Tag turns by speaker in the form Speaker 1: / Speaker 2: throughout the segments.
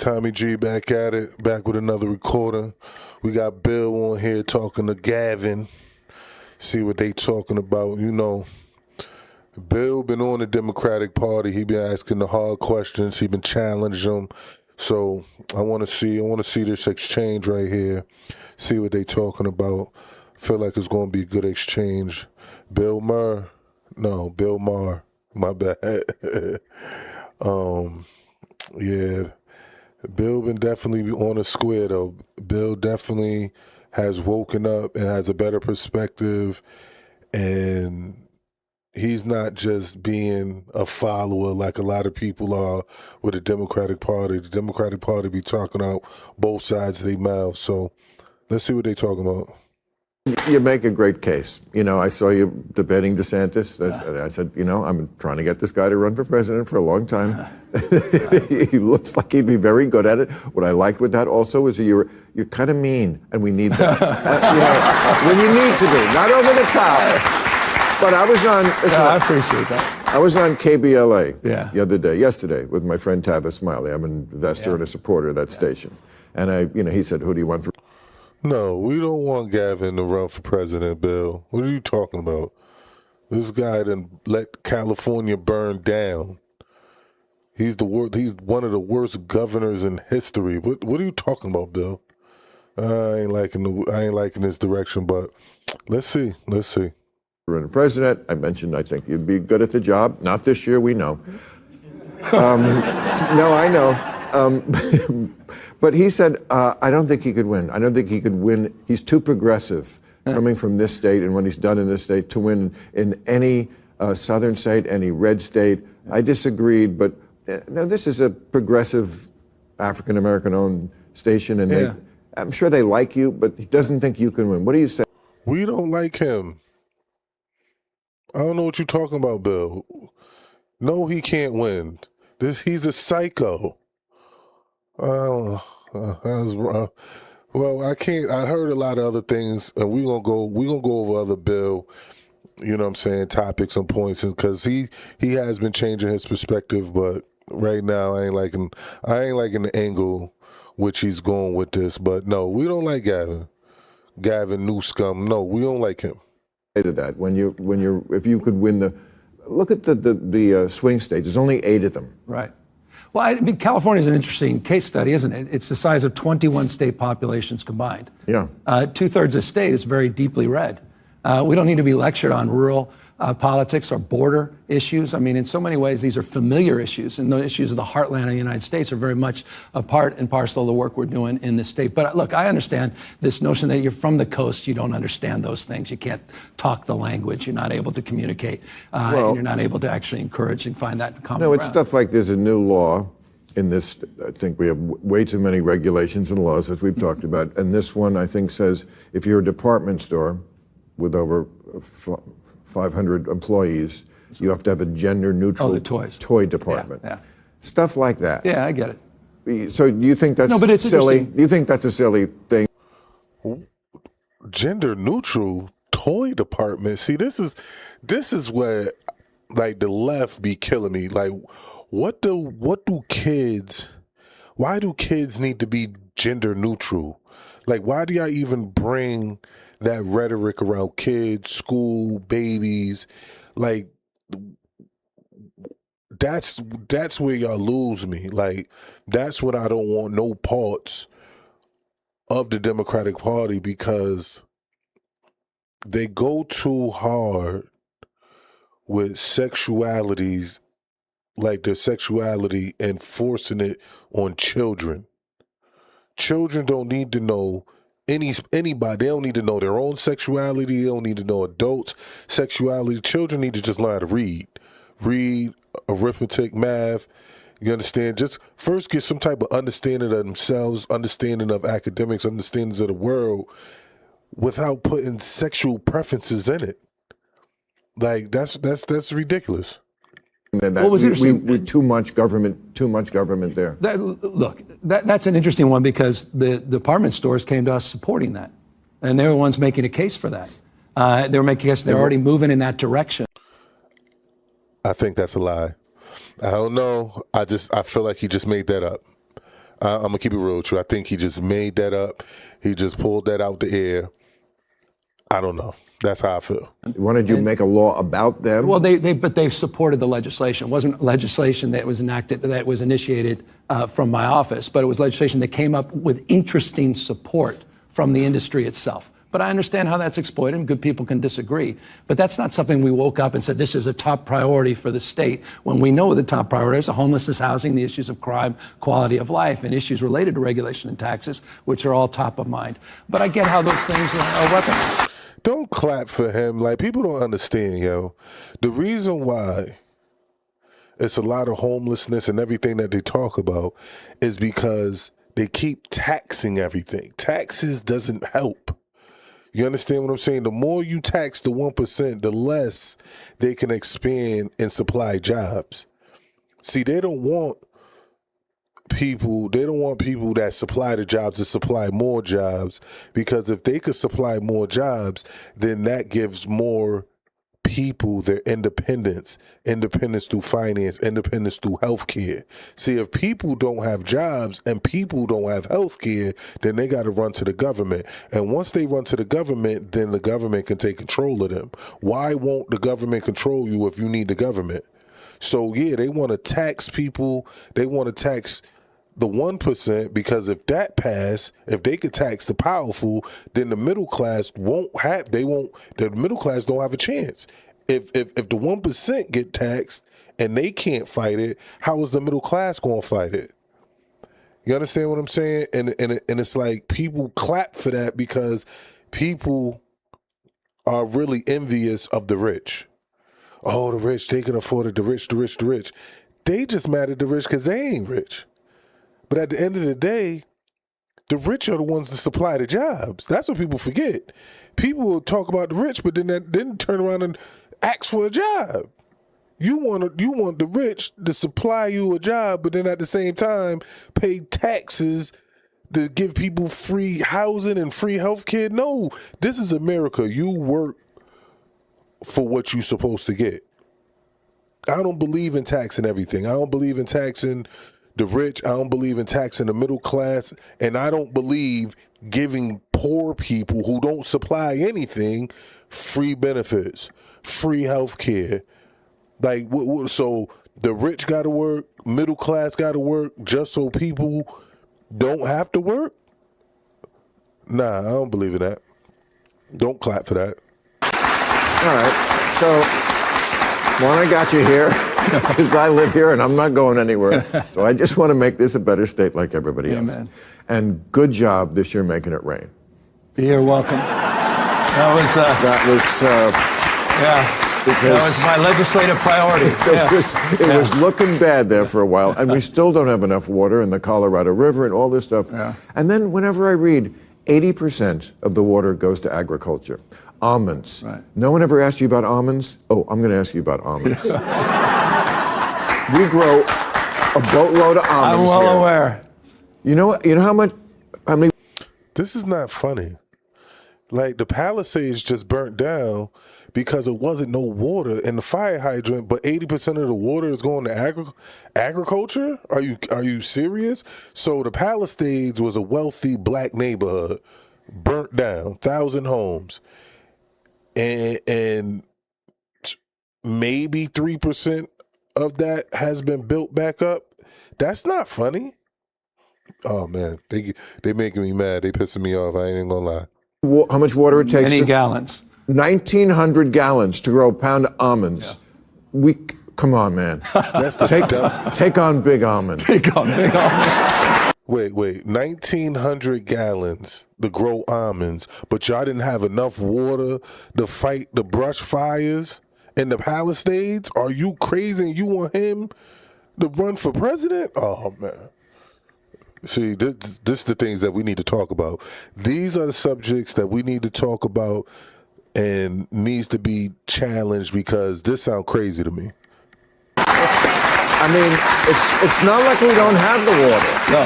Speaker 1: Tommy G back at it, back with another recording. We got Bill on here talking to Gavin. See what they talking about. You know, Bill been on the Democratic Party. He been asking the hard questions. He been challenging them. So I want to see this exchange right here. See what they talking about. Feel like it's going to be a good exchange. Bill Maher. My bad. Yeah. Bill been definitely on the square though. Bill definitely has woken up and has a better perspective, and he's not just being a follower like a lot of people are with the Democratic Party. The Democratic Party be talking out both sides of their mouth. So let's see what they talking about.
Speaker 2: You make a great case. You know, I saw you debating DeSantis. I said, you know, I'm trying to get this guy to run for president for a long time. He looks like he'd be very good at it. What I liked with that also is you're kind of mean, and we need that. You know, when you need to be, not over the top. But I was on.
Speaker 3: I appreciate that.
Speaker 2: I was on KBLA yesterday, with my friend Tavis Smiley. I'm an investor and a supporter of that station. And he said, "Who do you want for?"
Speaker 1: No, we don't want Gavin to run for president, Bill. What are you talking about? This guy done let California burn down. He's one of the worst governors in history. What are you talking about, Bill? I ain't liking this direction, but let's see.
Speaker 2: Running president, I mentioned I think you'd be good at the job. Not this year, we know. No, I know. But he said, I don't think he could win. I don't think he could win. He's too progressive coming from this state and what he's done in this state to win in any southern state, any red state. I disagreed, but no, this is a progressive African-American owned station, and I'm sure they like you, but he doesn't think you can win. What do you say?
Speaker 1: We don't like him. I don't know what you're talking about, Bill. No, he can't win. He's a psycho. Well, I can't. I heard a lot of other things, and we gonna go over other Bill, you know what I'm saying, topics and points, because he has been changing his perspective, but right now I ain't liking the angle which he's going with this. But no, we don't like Gavin Newsom. No, we don't like him.
Speaker 2: To that, if you could win look at the swing states. There's only 8 of them.
Speaker 3: Right. Well, I mean, California is an interesting case study, isn't it? It's the size of 21 state populations combined.
Speaker 2: Yeah.
Speaker 3: 2/3 of the state is very deeply red. We don't need to be lectured on rural politics or border issues. I mean, in so many ways, these are familiar issues, and the issues of the heartland of the United States are very much a part and parcel of the work we're doing in this state. But look, I understand this notion that you're from the coast, you don't understand those things. You can't talk the language. You're not able to communicate, and you're not able to actually encourage and find that common ground.
Speaker 2: No, it's stuff like there's a new law in this. I think we have way too many regulations and laws, as we've talked about. And this one, I think, says if you're a department store with over 500 employees, you have to have a gender-neutral toy department.
Speaker 3: Yeah.
Speaker 2: Stuff like that.
Speaker 3: Yeah, I get it.
Speaker 2: So do you think that's silly? Do you think that's a silly thing?
Speaker 1: Gender-neutral toy department. See, this is where, like, the left be killing me. Like, why do kids need to be gender-neutral? Like, why do y'all even bring that rhetoric around kids, school, babies? Like, that's where y'all lose me. Like, that's when I don't want no parts of the Democratic Party, because they go too hard with sexualities, like their sexuality, and forcing it on children. Children don't need to know anybody. They don't need to know their own sexuality. They don't need to know adults' sexuality. Children need to just learn how to read, arithmetic, math. You understand? Just first get some type of understanding of themselves, understanding of academics, understandings of the world, without putting sexual preferences in it. Like, that's ridiculous.
Speaker 2: And
Speaker 3: what was interesting?
Speaker 2: We too much government there.
Speaker 3: That's an interesting one, because the department stores came to us supporting that, and they were the ones making a case for that. They were making a case. They're already moving in that direction.
Speaker 1: I think that's a lie. I don't know. I feel like he just made that up. I'm gonna keep it real with you. I think he just made that up. He just pulled that out the air. I don't know. That's how I feel.
Speaker 2: Wanted you to make a law about them?
Speaker 3: Well, they supported the legislation. It wasn't legislation that was enacted, that was initiated from my office, but it was legislation that came up with interesting support from the industry itself. But I understand how that's exploited, and good people can disagree. But that's not something we woke up and said, this is a top priority for the state, when we know the top priorities are homelessness, housing, the issues of crime, quality of life, and issues related to regulation and taxes, which are all top of mind. But I get how those things are weaponized.
Speaker 1: Don't clap for him. Like, people don't understand, yo. The reason why it's a lot of homelessness and everything that they talk about is because they keep taxing everything. Taxes doesn't help. You understand what I'm saying? The more you tax the 1%, the less they can expand and supply jobs. See, they don't want people that supply the jobs to supply more jobs, because if they could supply more jobs, then that gives more people their independence through finance, independence through healthcare. See, if people don't have jobs and people don't have healthcare, then they got to run to the government. And once they run to the government, then the government can take control of them. Why won't the government control you if you need the government? So yeah, they want to tax people. They want to tax the 1%, because if that pass, if they could tax the powerful, then the middle class the middle class don't have a chance. If the 1% get taxed and they can't fight it, how is the middle class going to fight it? You understand what I'm saying? And it's like, people clap for that because people are really envious of the rich. Oh, the rich, they can afford it, the rich. They just mad at the rich because they ain't rich. But at the end of the day, the rich are the ones that supply the jobs. That's what people forget. People will talk about the rich, but then turn around and ask for a job. You want the rich to supply you a job, but then at the same time pay taxes to give people free housing and free health care. No, this is America. You work for what you're supposed to get. I don't believe in taxing everything. I don't believe in taxing the rich. I don't believe in taxing the middle class. And I don't believe giving poor people who don't supply anything free benefits, free health care. Like, so the rich got to work, middle class got to work just so people don't have to work? Nah, I don't believe in that. Don't clap for that.
Speaker 2: All right. So, Juan, I got you here because I live here and I'm not going anywhere. So I just want to make this a better state like everybody else.
Speaker 3: Amen.
Speaker 2: And good job this year making it rain.
Speaker 3: You're welcome. That was my legislative priority.
Speaker 2: It was looking bad there for a while, and we still don't have enough water in the Colorado River and all this stuff. Yeah. And then whenever I read 80% of the water goes to agriculture. Almonds. Right. No one ever asked you about almonds? Oh, I'm going to ask you about almonds. We grow a boatload of almonds.
Speaker 3: I'm well
Speaker 2: here.
Speaker 3: aware.
Speaker 2: You know how many?
Speaker 1: This is not funny. Like, the Palisades just burnt down because there wasn't no water in the fire hydrant, but 80% of the water is going to agriculture? Are you serious? So the Palisades was a wealthy black neighborhood, burnt down, 1,000 homes, and maybe 3% of that has been built back up. That's not funny. Oh man, they making me mad. They pissing me off. I ain't even gonna lie.
Speaker 2: How much water it takes?
Speaker 3: Many gallons.
Speaker 2: 1,900 gallons to grow a pound of almonds. Yeah. Come on, man. Take on big almond.
Speaker 3: Take on big almonds.
Speaker 1: Wait, 1,900 gallons to grow almonds, but y'all didn't have enough water to fight the brush fires in the Palisades? Are you crazy? You want him to run for president? Oh man. See, this is the things that we need to talk about. These are the subjects that we need to talk about and needs to be challenged, because this sounds crazy to me.
Speaker 2: I mean, it's not like we don't have the water.
Speaker 3: No.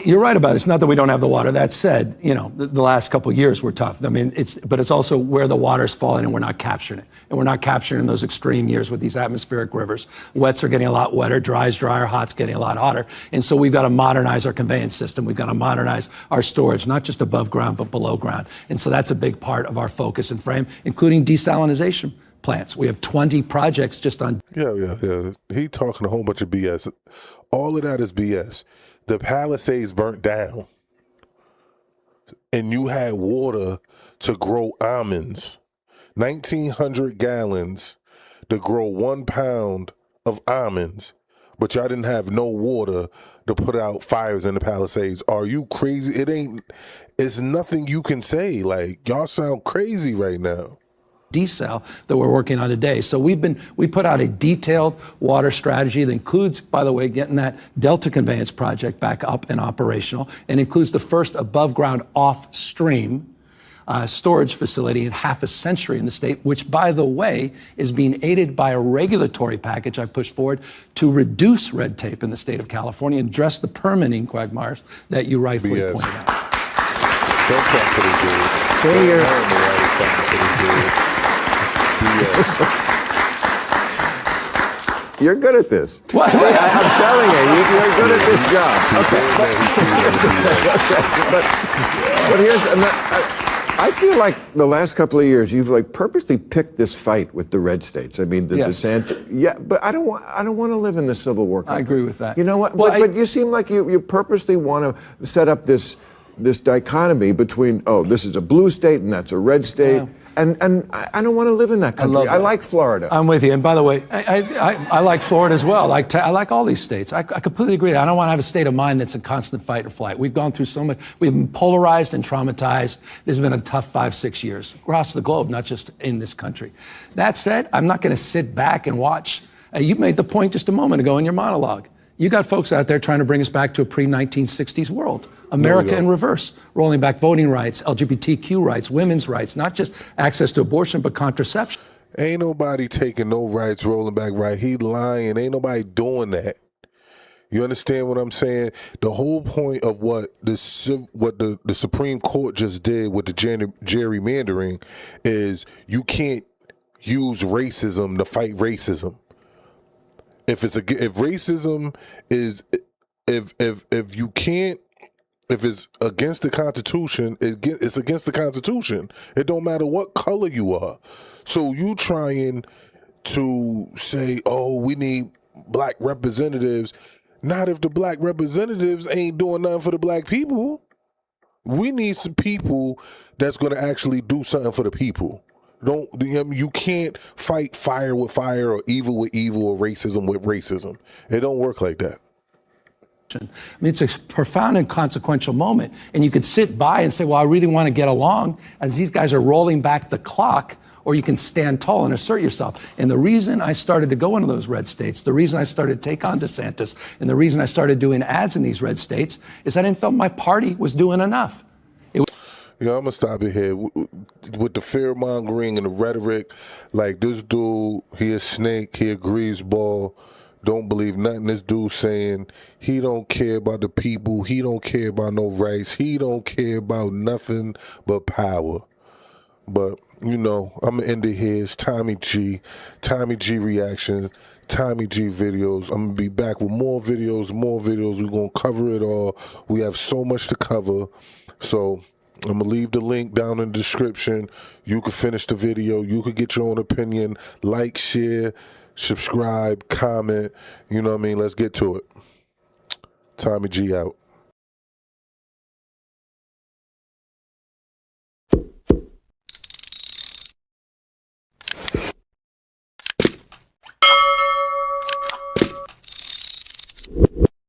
Speaker 3: You're right about it. It's not that we don't have the water. That said, the last couple of years were tough. I mean, but it's also where the water's falling and we're not capturing it. And we're not capturing in those extreme years with these atmospheric rivers. Wets are getting a lot wetter, dry's drier, hot's getting a lot hotter. And so we've got to modernize our conveyance system. We've got to modernize our storage, not just above ground, but below ground. And so that's a big part of our focus and frame, including desalinization plants. We have 20 projects just on.
Speaker 1: Yeah. He talking a whole bunch of BS. All of that is BS. The Palisades burnt down, and you had water to grow almonds. 1,900 gallons to grow 1 pound of almonds, but y'all didn't have no water to put out fires in the Palisades. Are you crazy? It's nothing you can say. Like, y'all sound crazy right now.
Speaker 3: Desal that we're working on today. So we put out a detailed water strategy that includes, by the way, getting that Delta Conveyance project back up and operational, and includes the first above ground off stream storage facility in half a century in the state, which, by the way, is being aided by a regulatory package I pushed forward to reduce red tape in the state of California and address the permitting quagmires that you rightfully pointed out.
Speaker 1: Don't talk to the dude.
Speaker 2: Say your... You're good at this.
Speaker 3: What?
Speaker 2: See, I'm telling you're good at this job. Okay, but here's, I feel like the last couple of years you've like purposely picked this fight with the red states. I mean, the DeSantis. Yeah, but I don't want to live in the Civil War country.
Speaker 3: I agree with that.
Speaker 2: You know what?
Speaker 3: Well,
Speaker 2: but you seem like you purposely want to set up this dichotomy between, this is a blue state and that's a red state.
Speaker 3: Yeah.
Speaker 2: And I don't want to live in that country. I like Florida.
Speaker 3: I'm with you. And by the way, I like Florida as well. I like all these states. I completely agree. I don't want to have a state of mind that's a constant fight or flight. We've gone through so much. We've been polarized and traumatized. This has been a tough 5-6 years across the globe, not just in this country. That said, I'm not going to sit back and watch. You made the point just a moment ago in your monologue. You got folks out there trying to bring us back to a pre-1960s world. America in reverse, rolling back voting rights, LGBTQ rights, women's rights, not just access to abortion, but contraception.
Speaker 1: Ain't nobody taking no rights, rolling back right. He lying. Ain't nobody doing that. You understand what I'm saying? The whole point of what the Supreme Court just did with the gerrymandering is you can't use racism to fight racism. If racism is if you can't, if it's against the Constitution, it's against the Constitution. It don't matter what color you are. So you trying to say, we need black representatives. Not if the black representatives ain't doing nothing for the black people. We need some people that's going to actually do something for the people. You can't fight fire with fire or evil with evil or racism with racism. It don't work like that.
Speaker 3: I mean, it's a profound and consequential moment. And you could sit by and say, well, I really want to get along as these guys are rolling back the clock, or you can stand tall and assert yourself. And the reason I started to go into those red states, the reason I started to take on DeSantis, and the reason I started doing ads in these red states is I didn't feel my party was doing enough.
Speaker 1: I'm going to stop it here. With the fear-mongering and the rhetoric, like this dude, he a snake, he a greaseball. Don't believe nothing this dude saying. He don't care about the people. He don't care about no rights. He don't care about nothing but power. But, I'm going to end it here. It's Tommy G reactions, Tommy G videos. I'm going to be back with more videos. We're going to cover it all. We have so much to cover. So I'm going to leave the link down in the description. You can finish the video. You can get your own opinion. Like, share, subscribe, comment. You know what I mean? Let's get to it. Tommy G out.